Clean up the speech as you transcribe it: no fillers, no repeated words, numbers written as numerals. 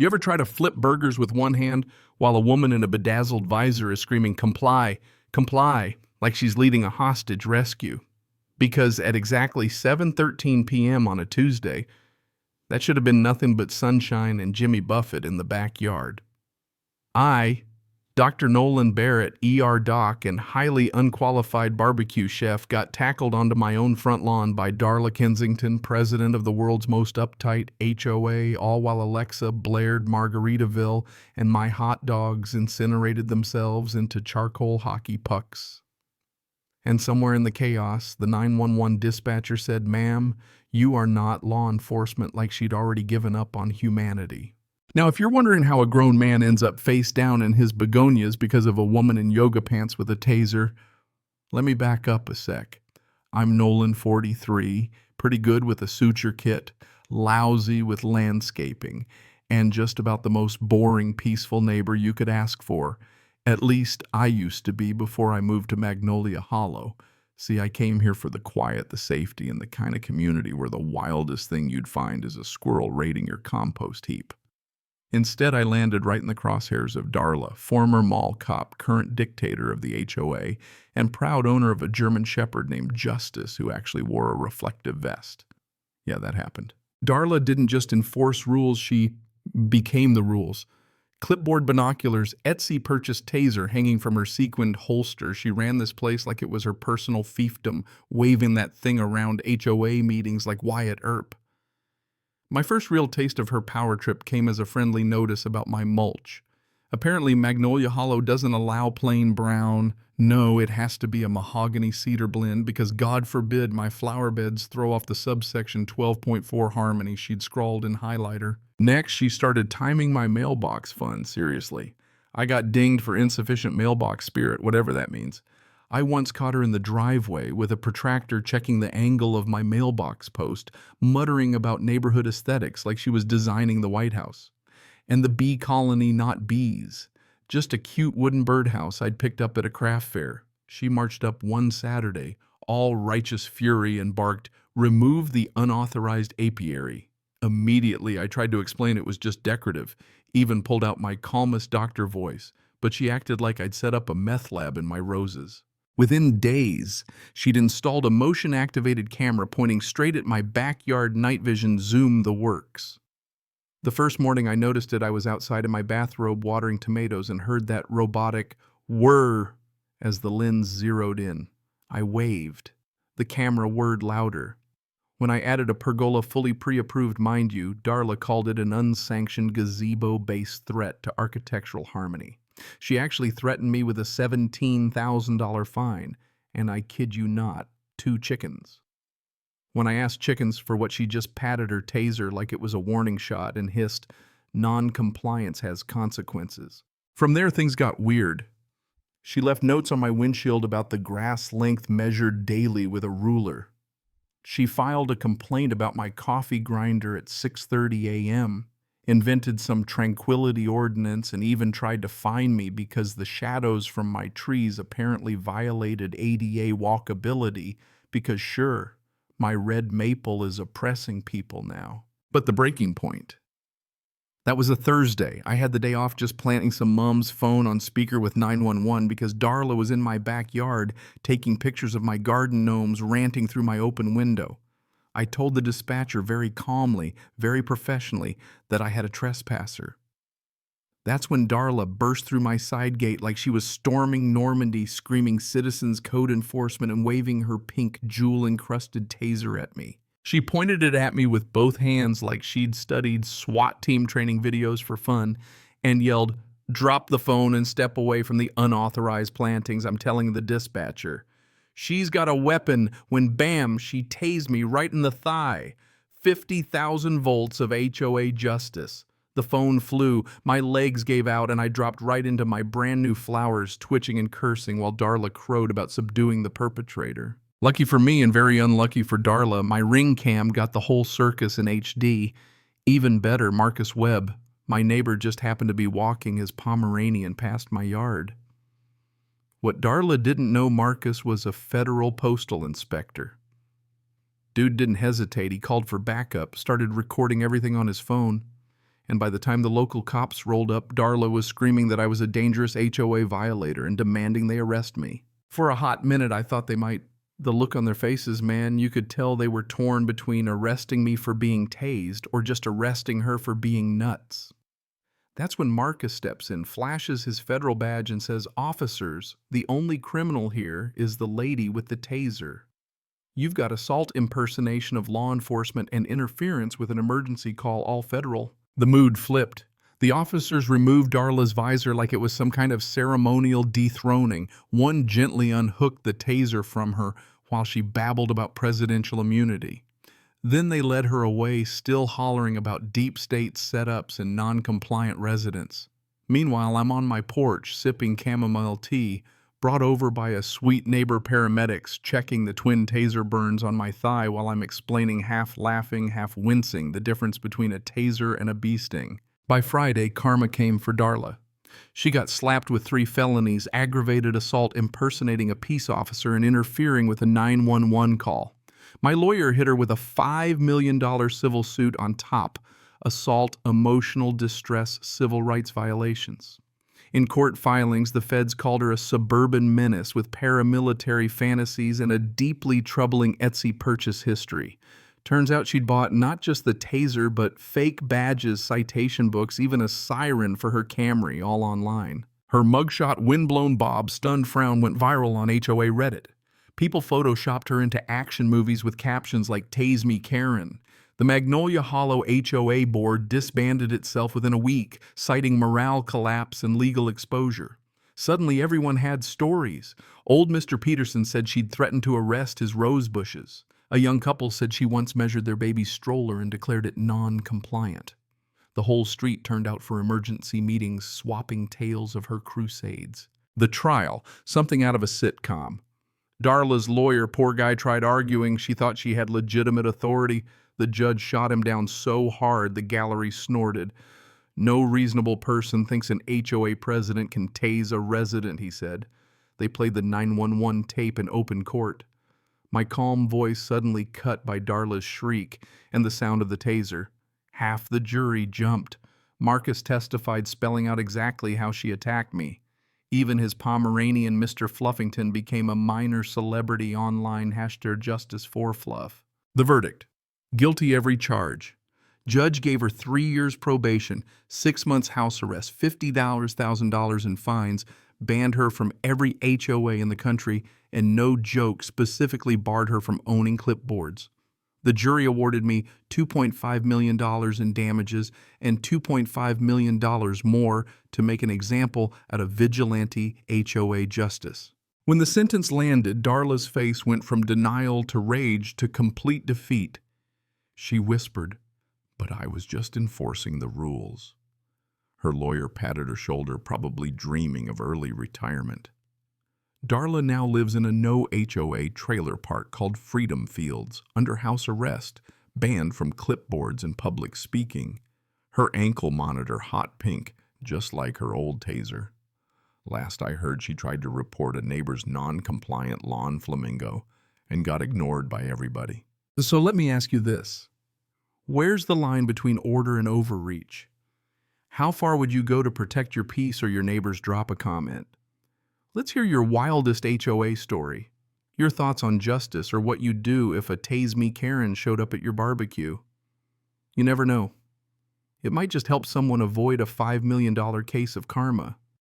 You ever try to flip burgers with one hand while a woman in a bedazzled visor is screaming, "Comply, comply," like she's leading a hostage rescue? Because at exactly 7:13 p.m. on a Tuesday, that should have been nothing but sunshine and Jimmy Buffett in the backyard. I, Dr. Nolan Barrett, ER doc and highly unqualified barbecue chef, got tackled onto my own front lawn by Darla Kensington, president of the world's most uptight HOA, all while Alexa blared Margaritaville and my hot dogs incinerated themselves into charcoal hockey pucks. And somewhere in the chaos, the 911 dispatcher said, "Ma'am, you are not law enforcement," like she'd already given up on humanity. Now, if you're wondering how a grown man ends up face down in his begonias because of a woman in yoga pants with a taser, let me back up a sec. I'm Nolan, 43, pretty good with a suture kit, lousy with landscaping, and just about the most boring, peaceful neighbor you could ask for. At least I used to be before I moved to Magnolia Hollow. See, I came here for the quiet, the safety, and the kind of community where the wildest thing you'd find is a squirrel raiding your compost heap. Instead, I landed right in the crosshairs of Darla, former mall cop, current dictator of the HOA, and proud owner of a German Shepherd named Justice who actually wore a reflective vest. Yeah, that happened. Darla didn't just enforce rules, she became the rules. Clipboard binoculars, Etsy purchased taser hanging from her sequined holster. She ran this place like it was her personal fiefdom, waving that thing around HOA meetings like Wyatt Earp. My first real taste of her power trip came as a friendly notice about my mulch. Apparently, Magnolia Hollow doesn't allow plain brown. No, it has to be a mahogany cedar blend because God forbid my flower beds throw off the subsection 12.4 harmony she'd scrawled in highlighter. Next, she started timing my mailbox fund, seriously. I got dinged for insufficient mailbox spirit, whatever that means. I once caught her in the driveway with a protractor checking the angle of my mailbox post, muttering about neighborhood aesthetics like she was designing the White House. And the bee colony, not bees. Just a cute wooden birdhouse I'd picked up at a craft fair. She marched up one Saturday, all righteous fury, and barked, "Remove the unauthorized apiary." Immediately, I tried to explain it was just decorative, even pulled out my calmest doctor voice, but she acted like I'd set up a meth lab in my roses. Within days, she'd installed a motion-activated camera pointing straight at my backyard night vision zoom the works. The first morning I noticed it, I was outside in my bathrobe watering tomatoes and heard that robotic whir as the lens zeroed in. I waved. The camera whirred louder. When I added a pergola fully pre-approved, mind you, Darla called it an unsanctioned gazebo-based threat to architectural harmony. She actually threatened me with a $17,000 fine, and I kid you not, 2 chickens. When I asked chickens for what, she just patted her taser like it was a warning shot and hissed, "Non-compliance has consequences." From there, things got weird. She left notes on my windshield about the grass length measured daily with a ruler. She filed a complaint about my coffee grinder at 6:30 a.m., invented some tranquility ordinance, and even tried to fine me because the shadows from my trees apparently violated ADA walkability because, sure, my red maple is oppressing people now. But the breaking point. That was a Thursday. I had the day off just planting some mom's phone on speaker with 911 because Darla was in my backyard taking pictures of my garden gnomes ranting through my open window. I told the dispatcher very calmly, very professionally, that I had a trespasser. That's when Darla burst through my side gate like she was storming Normandy, screaming citizens code enforcement and waving her pink jewel-encrusted taser at me. She pointed it at me with both hands like she'd studied SWAT team training videos for fun and yelled, "Drop the phone and step away from the unauthorized plantings, I'm telling the dispatcher." She's got a weapon when, bam, she tased me right in the thigh. 50,000 volts of HOA justice. The phone flew, my legs gave out, and I dropped right into my brand new flowers, twitching and cursing while Darla crowed about subduing the perpetrator. Lucky for me and very unlucky for Darla, my ring cam got the whole circus in HD. Even better, Marcus Webb, my neighbor, just happened to be walking his Pomeranian past my yard. What Darla didn't know, Marcus was a federal postal inspector. Dude didn't hesitate. He called for backup, started recording everything on his phone. And by the time the local cops rolled up, Darla was screaming that I was a dangerous HOA violator and demanding they arrest me. For a hot minute, I thought they might. The look on their faces, man, you could tell they were torn between arresting me for being tased or just arresting her for being nuts. That's when Marcus steps in, flashes his federal badge and says, "Officers, the only criminal here is the lady with the taser. You've got assault, impersonation of law enforcement, and interference with an emergency call, all federal." The mood flipped. The officers removed Darla's visor like it was some kind of ceremonial dethroning. One gently unhooked the taser from her while she babbled about presidential immunity. Then they led her away, still hollering about deep state setups and non-compliant residents. Meanwhile, I'm on my porch, sipping chamomile tea, brought over by a sweet neighbor paramedics, checking the twin taser burns on my thigh while I'm explaining, half laughing, half wincing, the difference between a taser and a bee sting. By Friday, karma came for Darla. She got slapped with 3 felonies, aggravated assault, impersonating a peace officer, and interfering with a 911 call. My lawyer hit her with a $5 million civil suit on top: assault, emotional distress, civil rights violations. In court filings, the feds called her a suburban menace with paramilitary fantasies and a deeply troubling Etsy purchase history. Turns out she'd bought not just the taser, but fake badges, citation books, even a siren for her Camry, all online. Her mugshot windblown bob stunned frown went viral on HOA Reddit. People photoshopped her into action movies with captions like "Tase me Karen." The Magnolia Hollow HOA board disbanded itself within a week, citing morale collapse and legal exposure. Suddenly everyone had stories. Old Mr. Peterson said she'd threatened to arrest his rose bushes. A young couple said she once measured their baby's stroller and declared it non-compliant. The whole street turned out for emergency meetings, swapping tales of her crusades. The trial, something out of a sitcom. Darla's lawyer, poor guy, tried arguing. She thought she had legitimate authority. The judge shot him down so hard the gallery snorted. "No reasonable person thinks an HOA president can tase a resident," he said. They played the 911 tape in open court. My calm voice suddenly cut by Darla's shriek and the sound of the taser. Half the jury jumped. Marcus testified, spelling out exactly how she attacked me. Even his Pomeranian Mr. Fluffington became a minor celebrity online, #Justice4Fluff. The verdict: guilty every charge. Judge gave her 3 years probation, 6 months house arrest, $50,000 in fines, banned her from every HOA in the country, and, no joke, specifically barred her from owning clipboards. The jury awarded me $2.5 million in damages and $2.5 million more to make an example out of vigilante HOA justice. When the sentence landed, Darla's face went from denial to rage to complete defeat. She whispered, "But I was just enforcing the rules." Her lawyer patted her shoulder, probably dreaming of early retirement. Darla now lives in a no HOA trailer park called Freedom Fields, under house arrest, banned from clipboards and public speaking. Her ankle monitor hot pink, just like her old taser. Last I heard, she tried to report a neighbor's non-compliant lawn flamingo and got ignored by everybody. So let me ask you this. Where's the line between order and overreach? How far would you go to protect your peace or your neighbors drop a comment? Let's hear your wildest HOA story. Your thoughts on justice, or what you'd do if a Tase Me Karen showed up at your barbecue. You never know. It might just help someone avoid a $5 million case of karma.